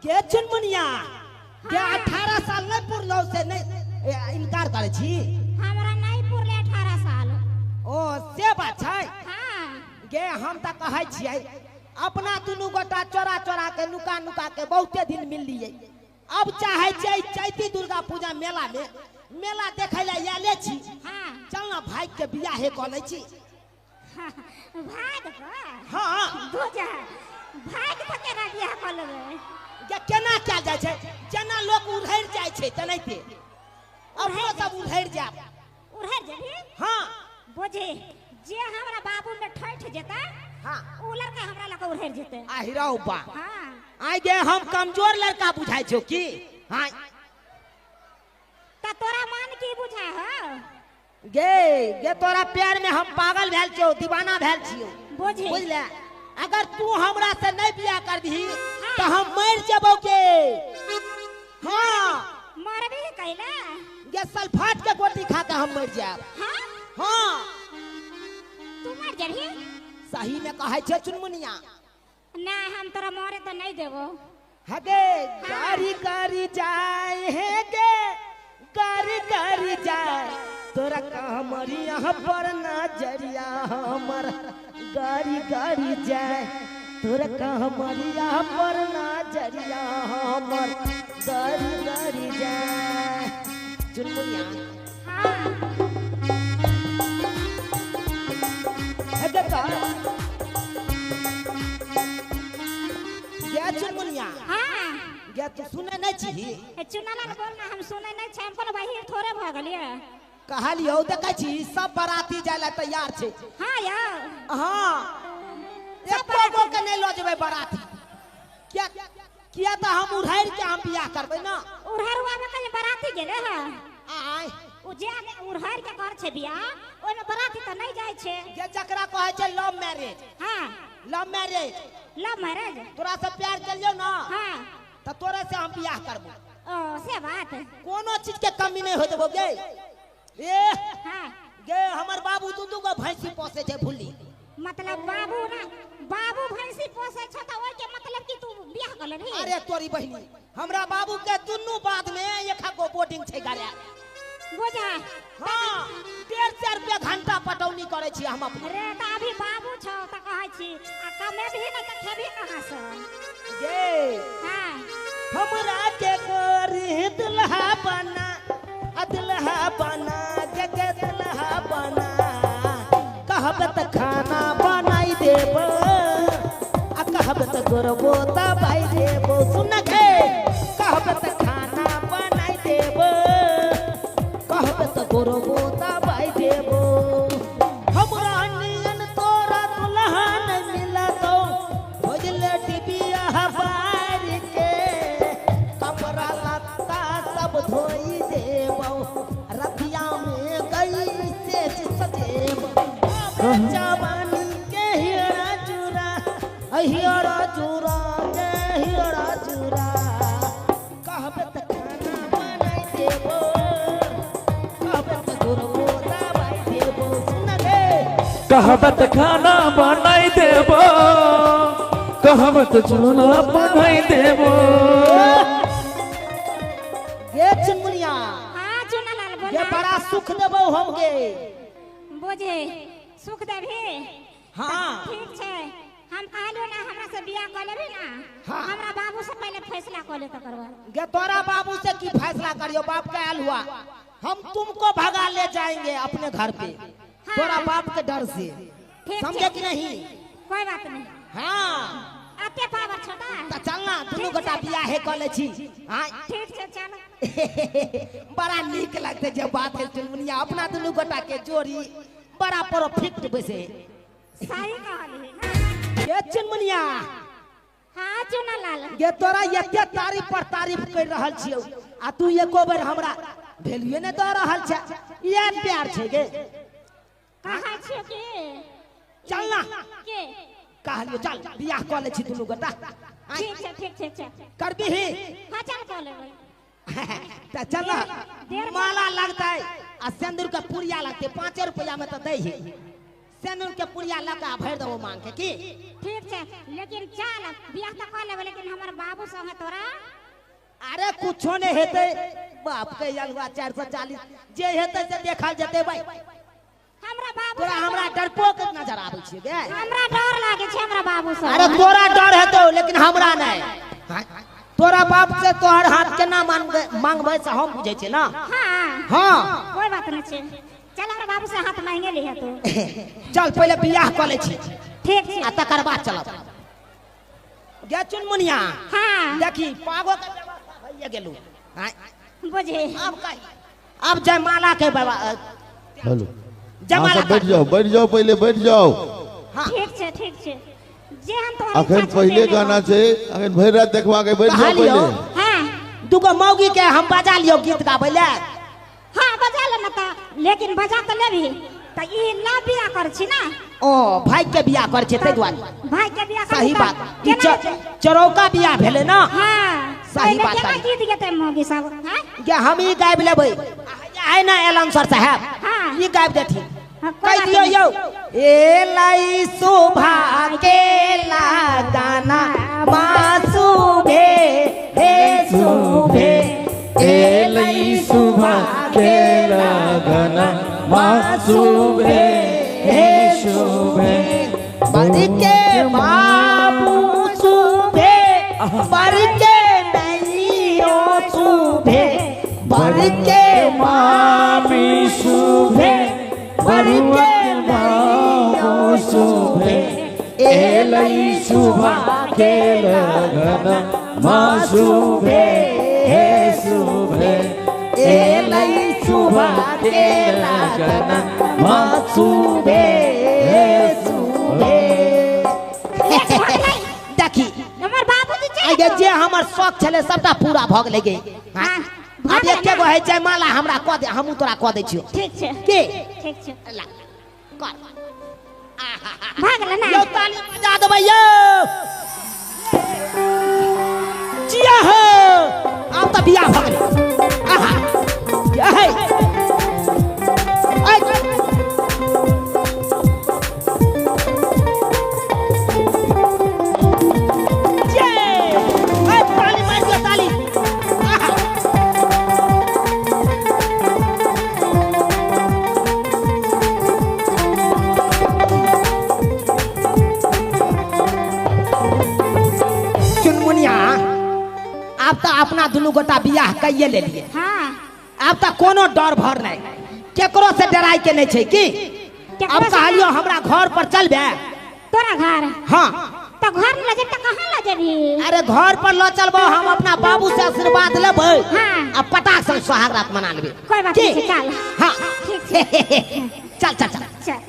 के चुनमुनिया के 18 साल नहीं पुरलो से नहीं इनकार करे छी। हमरा नहीं पुरले 18 साल। ओ से बात छै। हां गे हम त कहै छियै अपना दुनू गोटा चोरा चोरा के नुका नुका के बहुते दिन मिल लिए। अब चाहे छै चैती दुर्गा पूजा मेला में मेला देखै ले आले छी। हां चल ना भाई के बियाह क लै छी। भाग हां बुझा भाग त केना बियाह क लेबै। ये केना क्या जाय छै जेना लोग उधर जाय छै तनैते अब हम सब उधर जाब। उधर जेबी। हां बुझे जे हमरा बाबू में ठठ जेता। हां उ लड़का हमरा लक उधर जेते। आ हिरौ बा। हां आइ गे हम कमजोर लड़का बुझाय छौ की। हां त तोरा मान की बुझा हो। गे गे तोरा प्यार में हम पागल भेल छियो दीवाना भेल छियो। बुझे बुझले अगर तू हमरा से नहीं बियाह करबी तो हम मर जबो के। हां मरबी कहला ये सल्फाट के गोटी खा के हम मर जाब। हां हां तू मर जबी। सही में कहै छै चुनमुनिया। ना हम तोरा मारे तो नहीं देबो। हगे गारी गारी जाए है गे गारी गारी जाए तोरा कमरिया पर नजरिया हमर गारी गारी जाए तोरा कमरिया पर नजरिया हमर गारी गारी जाए। चुनमुनिया हां हगे का ये चुनमुनिया। हां ये तू सुने नहीं छी। चुनाला ने बोल ना हम सुनै नहीं छै। हम कोनो बाहिर थोड़े भ गेलिए। कहलियो देखै छी सब बराती जाय ला तैयार छै। हां या हां एको गो के नहीं लो जेबै बराती। क्या किया त हम उधर के हम बियाह करबै ना। उड़हरुआ में कहीं बराती गेले है। आय उ जे उड़हर के घर छै बियाह ओय में बराती त नहीं जाय छै। जे जकरा कहै छै लव मैरिज। हां लव मैरिज लव मैरिज। तोरा से प्यार करियो ना हां त तोरे से हम बियाह करबो। ओ से बात। कोनो चीज के कमी नहीं हो देबो गे। ए हां गे हमर बाबू दू गो भैंसी पोसे छै भूली। मतलब बाबू ना बाबू भैंसी पोसे छ त ओय के मतलब कि तू बियाह कर लेबी। अरे तोरी बहिनी हमरा बाबू के दुनू बाद में एक गो बोर्डिंग छै गाड़िया। बुझा हां 1.5 रुपया घंटा पटौनी करे छी हम अपने। रे त अभी बाबू छ त कहै छी आ कमे भी न त खेबी कहां से। गे हां हमरा के गोरी दुल्हा बना दुल्हा बना जगे दुल्हा बना कहब त खाना बनाई देब आ कहब त गोरबो दबाई देब। सुन गे कहब त खाना बनाई देब कहब त गोरबो दबाई देब। हमरा नियन तोरा दुल्हा न मिलतो खोजले टिबिया हबार के कपड़ा लत्ता सब धोई देबो रतिया में गई से सजेब। जवानी के हियरा चूरा हियरा चूरा के हियरा चूरा कहब त खाना बनाई देबो कहब त गोरबो दबाई देबो। सुन गे कहब त खाना बनाई देबो कहब त चूना बनाई देबो। ये चुनमुनिया हां चुनालाल ये बोला। बड़ा सुख देबो हम गे। बुझे सुख देबी। हां ठीक छै हम कहलियो ना हमरा से बियाह कर लेबी ना। हाँ। हमरा बाबू से पहले फैसला कर ले त करवा। गे तोरा बाबू से की फैसला करियो बाप का आल हुआ हम तुमको भगा ले जाएंगे अपने घर पे तोरा बाप के डर से। ठीक समझे छै। कि नहीं। कोई बात नहीं। हाँ अते पावर छोटा। त चलना दुनू गोटा बियाह क ले छी। हां ठीक छै चल। बड़ा नीक लगते जे बात है चुनमुनिया अपना दुनू गोटा के जोड़ी बड़ा परफेक्ट बैसे। सही कहली। ये चुनमुनिया हां चुनालाल ये तोरा एते तारीफ पर तारीफ कर रहल छियौ आ तू एको बेर हमरा वैल्यू ने द रहल छ। ये प्यार छै गे। कहै छियो कि चलना के कहलियो चल बियाह क ले छी दुनू गोटा। ठीक छै ठीक छै चल। करबी ही हां चल कर लेबै। त चल माला लगतै आ सिंदूर का पुड़िया लगतै 5 रुपया में तो दे ही सेनुर के पुड़िया लगा भर देबो मांग के की ठीक छे लेकिन चल बियाह त कर लेबे लेकिन हमर बाबू संगे तोरा अरे कुछो नहीं हेते बाप के अलवा 440 जे हेते से देखल जते भाई हमरा बाबू तोरा हमरा डरपोक नजर आबै छै गे हमरा डर लागे छे हमरा बाबू से अरे तोरा डर हेतो लेकिन हमरा नहीं तोरा बाप से तोहर हाथ केना मांगबै से हम बुझै छै ना हां हां कोई बात नहीं छे चल हमरा बाबू से हाथ मांगे ले है तू चल पहले बियाह कर ले छी ठीक छे आ तकर बाद चलब गे चुनमुनिया हां देखी पागो के व्यवस्था भइए गेलु बुझे अब कही अब जयमाला के हेलो जयमाला बैठ जाओ पहले बैठ जाओ हां ठीक छे जे हम तो अखन पहले गाना छे अखन भर रात देखवा के बैठ जाओ पहले हां दुगो मौगी के हम बजा लियो गीत गाबै ले हां बजा ले मत लेकिन बजा त लेबी त ई ला बियाह कर छी ना ओ भाई के बियाह कर छै तै दुआरे भाई के बियाह कर सही बात ई चरौका बियाह भेले ना हां सही बात केना गीत गेते मौगी सब हां गे हम ई गाबि लेबै आइ ना एलाउंसर साहब हां ई गाबि देथिन कह दियो यौ एलाई शोभा के लगाना मासुभे हे सुभे एलई सुभा के लगना मासुभे हे शुभे बर के बाबू सुभे बर के नैयो सुभे बर के मामी शुभे बर के बाबू शुभे एलई सुभा के लगना मासुभे हे शुभे एलई सुभा के लगना मासुभे हे शुभे देखी हमर बाबूजी आगे जे हमर शौक छले सबटा पूरा भ गेलै गे हां अब एके गो है जयमाला हमरा क दे हमहू तोरा क दै छियो ठीक छे के ठीक छे ला कर भाग ले ना यो ताली बजा देबै यौ जिया हो अब त बियाह भ गेलै आहा हे ताली मार दियो ताली आहा चुनमुनिया अब तो अपना दुनू गोटा बियाह कइये लेलिए हां अब तो कोनो डर भर नहीं केकरो से डराई के नहीं छै की अब कहलियो हमरा घर पर चलबे तोरा घर हां तो घर ले जे त कहां ले जेबी अरे घर पर लो चलबो हम अपना बाबू से आशीर्वाद लेबै हां अब पटाख से सुहाग रात मना लेबे कोई बात नहीं चल हां ठीक चल चल चल चल